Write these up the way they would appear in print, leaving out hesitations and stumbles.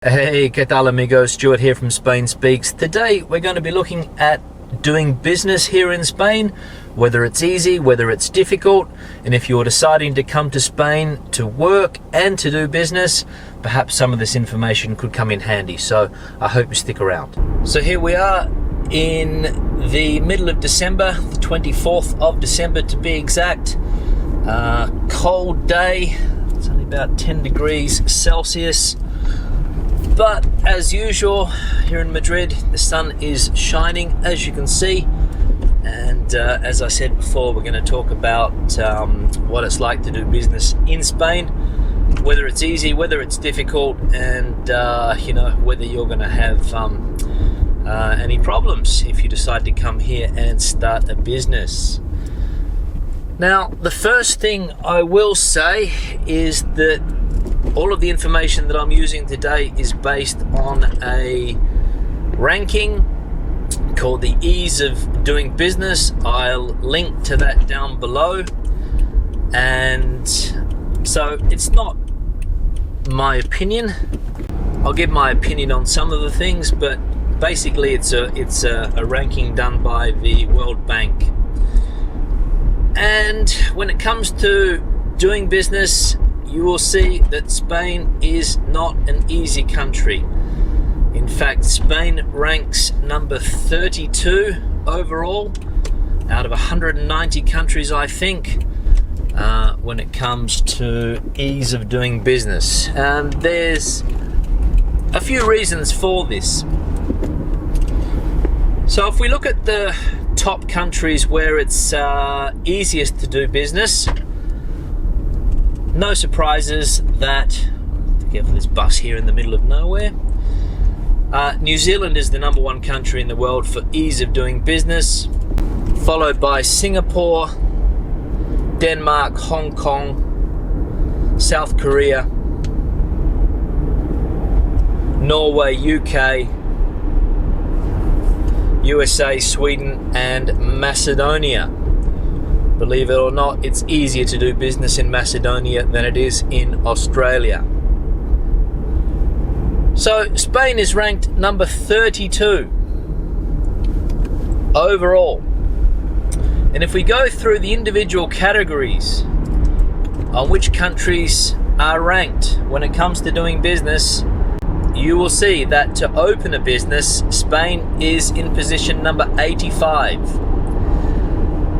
Hey, ¿qué tal amigos? Stuart here from Spain Speaks. Today we're going to be looking at doing business here in Spain, whether it's easy, whether it's difficult, and if you're deciding to come to Spain to work and to do business, perhaps some of this information could come in handy. So I hope you stick around. So here we are in the middle of December, the 24th of December to be exact. Cold day, it's only about 10 degrees Celsius. But as usual, here in Madrid, the sun is shining, as you can see. And as I said before, we're going to talk about what it's like to do business in Spain, whether it's easy, whether it's difficult, and whether you're going to have any problems if you decide to come here and start a business. Now, the first thing I will say is that all of the information that I'm using today is based on a ranking called the Ease of Doing Business. I'll link to that down below. And so it's not my opinion. I'll give my opinion on some of the things, but basically it's a ranking done by the World Bank. And when it comes to doing business, you will see that Spain is not an easy country. In fact, Spain ranks number 32 overall out of 190 countries, I think, when it comes to ease of doing business. And there's a few reasons for this. So if we look at the top countries where it's easiest to do business, no surprises that, forget for this bus here in the middle of nowhere, New Zealand is the number one country in the world for ease of doing business, followed by Singapore, Denmark, Hong Kong, South Korea, Norway, UK, USA, Sweden, and Macedonia. Believe it or not, it's easier to do business in Macedonia than it is in Australia. So Spain is ranked number 32 overall. And if we go through the individual categories on which countries are ranked when it comes to doing business, you will see that to open a business, Spain is in position number 85.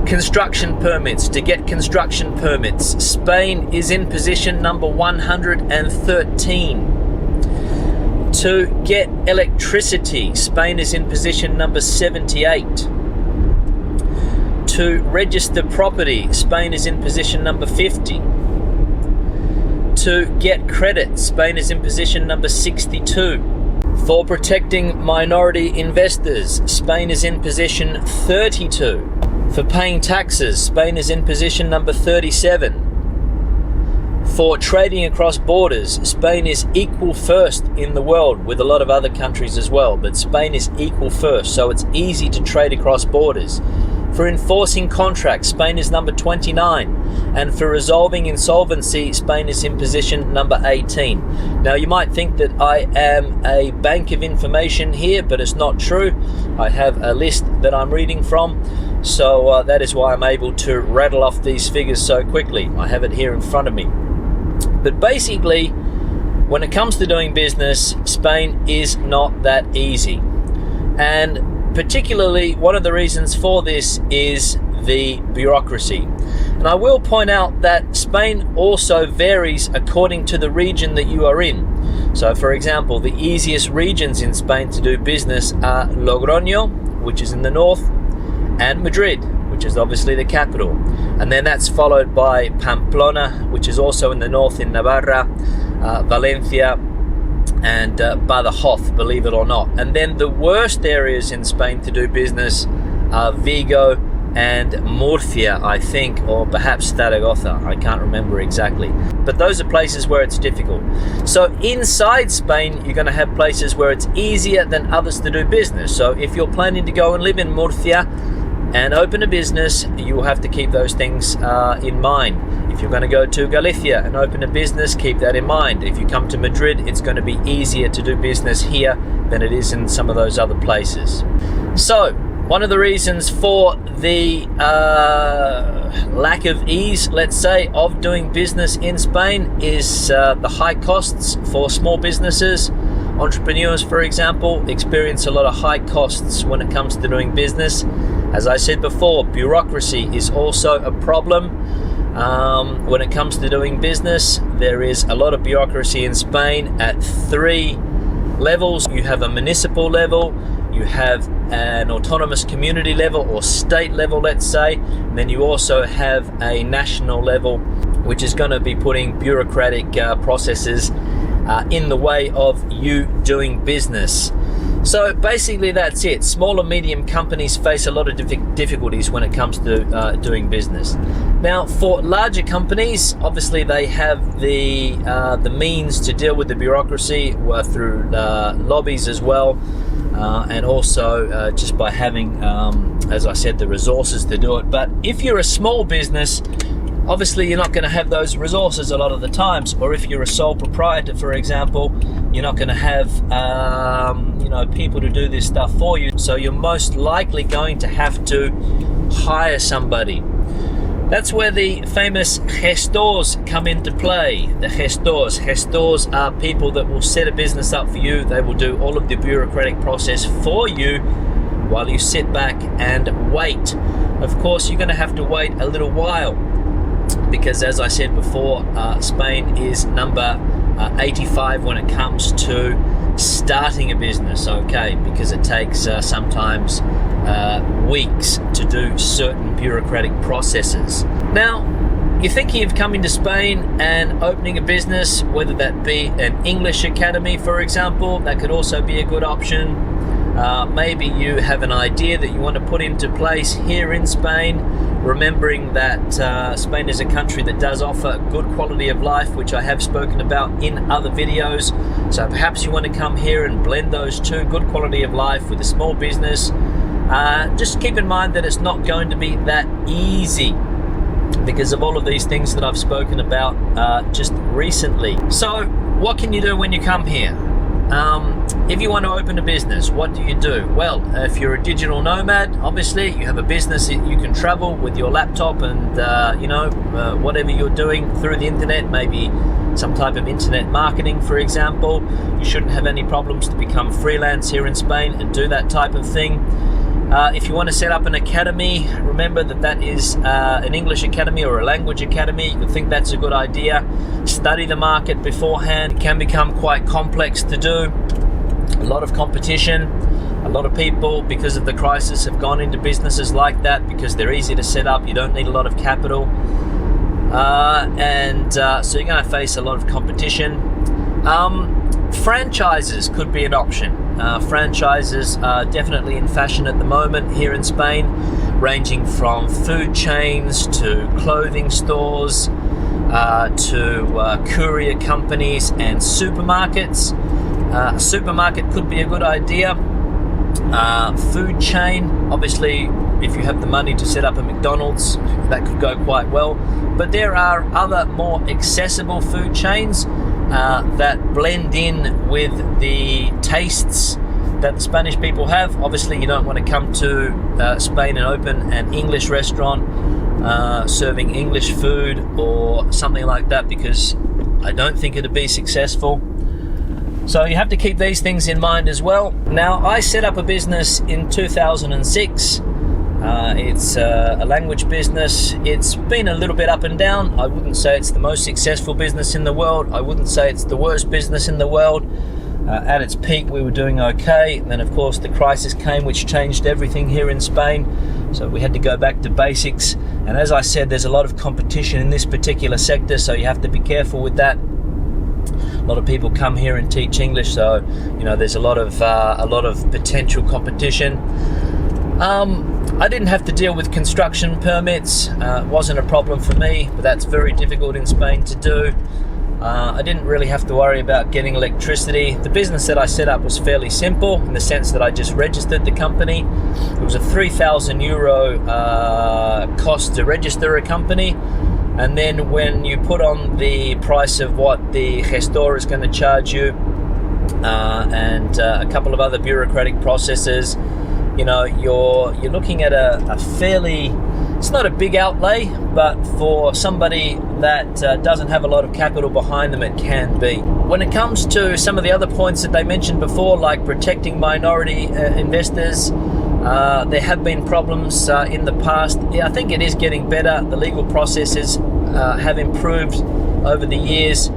Construction permits, to get construction permits, Spain is in position number 113. To get electricity, Spain is in position number 78. To register property, Spain is in position number 50. To get credit, Spain is in position number 62. For protecting minority investors, Spain is in position 32. For paying taxes, Spain is in position number 37. For trading across borders, Spain is equal first in the world with a lot of other countries as well, but Spain is equal first, so it's easy to trade across borders. For enforcing contracts, Spain is number 29. And for resolving insolvency, Spain is in position number 18. Now, you might think that I am a bank of information here, but it's not true. I have a list that I'm reading from. So that is why I'm able to rattle off these figures so quickly. I have it here in front of me. But basically, when it comes to doing business, Spain is not that easy. And particularly, one of the reasons for this is the bureaucracy. And I will point out that Spain also varies according to the region that you are in. So, for example, the easiest regions in Spain to do business are Logroño, which is in the north, and Madrid, which is obviously the capital. And then that's followed by Pamplona, which is also in the north in Navarra, Valencia, and Badajoz, believe it or not. And then the worst areas in Spain to do business are Vigo and Murcia, I think, or perhaps Zaragoza. I can't remember exactly. But those are places where it's difficult. So inside Spain, you're going to have places where it's easier than others to do business. So if you're planning to go and live in Murcia and open a business, you will have to keep those things in mind. If If you're going to go to Galicia and open a business, keep that in mind. If you come to Madrid, it's going to be easier to do business here than it is in some of those other places. So, one of the reasons for the lack of ease, let's say, of doing business in Spain is the high costs for small businesses. Entrepreneurs, for example, experience a lot of high costs when it comes to doing business. As I said before, bureaucracy is also a problem. When it comes to doing business, there is a lot of bureaucracy in Spain at 3 levels. You have a municipal level, you have an autonomous community level or state level, let's say, and then you also have a national level, which is going to be putting bureaucratic processes in the way of you doing business. So basically that's it. Small and medium companies face a lot of difficulties when it comes to doing business. Now, for larger companies, obviously they have the means to deal with the bureaucracy through lobbies as well, and also just by having, as I said, the resources to do it. But if you're a small business, obviously you're not going to have those resources a lot of the times. Or if you're a sole proprietor, for example, you're not going to have people to do this stuff for you. So you're most likely going to have to hire somebody. That's where the famous gestores come into play. The gestores are people that will set a business up for you. They will do all of the bureaucratic process for you while you sit back and wait. Of course, you're going to have to wait a little while, because as I said before, Spain is number 85 when it comes to starting a business, okay, because it takes sometimes weeks to do certain bureaucratic processes. Now, you're thinking of coming to Spain and opening a business, whether that be an English academy, for example. That could also be a good option. Maybe you have an idea that you want to put into place here in Spain, remembering that Spain is a country that does offer good quality of life, which I have spoken about in other videos. So perhaps you want to come here and blend those two, good quality of life with a small business. Just keep in mind that it's not going to be that easy because of all of these things that I've spoken about just recently. So what can you do when you come here? If you want to open a business, what do you do? Well, if you're a digital nomad, obviously you have a business that you can travel with your laptop and whatever you're doing through the internet, maybe some type of internet marketing, for example. You shouldn't have any problems to become freelance here in Spain and do that type of thing. If you want to set up an academy, remember that is an English academy or a language academy. You think that's a good idea. Study the market beforehand. It can become quite complex to do. A lot of competition. A lot of people, because of the crisis, have gone into businesses like that because they're easy to set up. You don't need a lot of capital. So you're going to face a lot of competition. Franchises could be an option. Franchises are definitely in fashion at the moment here in Spain, ranging from food chains to clothing stores to courier companies and supermarkets. A supermarket could be a good idea. Food chain, obviously, if you have the money to set up a McDonald's, that could go quite well. But there are other more accessible food chains that blend in with the tastes that the Spanish people have. Obviously, you don't want to come to Spain and open an English restaurant serving English food or something like that, because I don't think it'd be successful. So you have to keep these things in mind as well. Now, I set up a business in 2006. It's a language business. It's been a little bit up and down. I wouldn't say it's the most successful business in the world. I wouldn't say it's the worst business in the world. At its peak, we were doing okay. And then, of course, the crisis came, which changed everything here in Spain. So we had to go back to basics. And as I said, there's a lot of competition in this particular sector, so you have to be careful with that. A lot of people come here and teach English, so there's a lot of potential competition. I didn't have to deal with construction permits. It wasn't a problem for me, but that's very difficult in Spain to do. I didn't really have to worry about getting electricity. The business that I set up was fairly simple in the sense that I just registered the company. It was a €3,000 cost to register a company. And then when you put on the price of what the gestor is going to charge you, and a couple of other bureaucratic processes, you know, you're looking at a fairly, it's not a big outlay, but for somebody that doesn't have a lot of capital behind them, it can be. When it comes to some of the other points that they mentioned before, like protecting minority investors, there have been problems in the past. Yeah, I think it is getting better. The legal processes have improved over the years.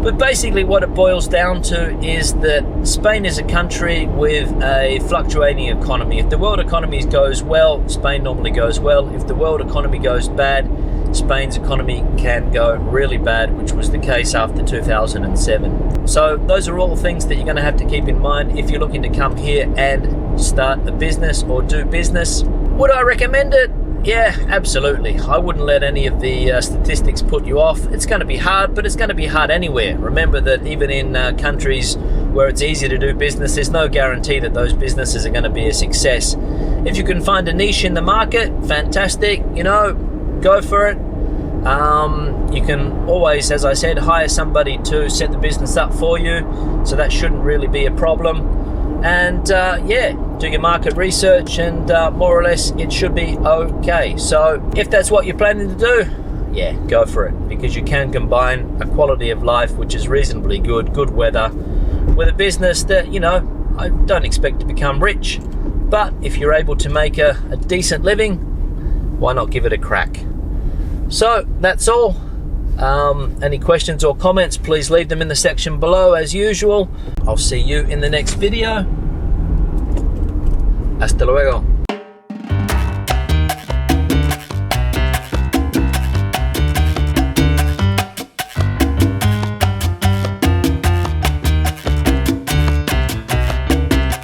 But basically what it boils down to is that Spain is a country with a fluctuating economy. If the world economy goes well, Spain normally goes well. If the world economy goes bad, Spain's economy can go really bad, which was the case after 2007. So those are all things that you're going to have to keep in mind if you're looking to come here and start a business or do business. Would I recommend it? Yeah, absolutely. I wouldn't let any of the statistics put you off. It's going to be hard, but it's going to be hard anywhere. Remember that even in countries where it's easy to do business, there's no guarantee that those businesses are going to be a success. If you can find a niche in the market, fantastic, you know, go for it. You can always, as I said, hire somebody to set the business up for you, so that shouldn't really be a problem. And yeah, do your market research, and more or less it should be okay. So if that's what you're planning to do, yeah, go for it, because you can combine a quality of life which is reasonably good weather, with a business that, you know, I don't expect to become rich, but if you're able to make a decent living, why not give it a crack? So that's all. Any questions or comments, please leave them in the section below as usual. I'll see you in the next video. Hasta luego.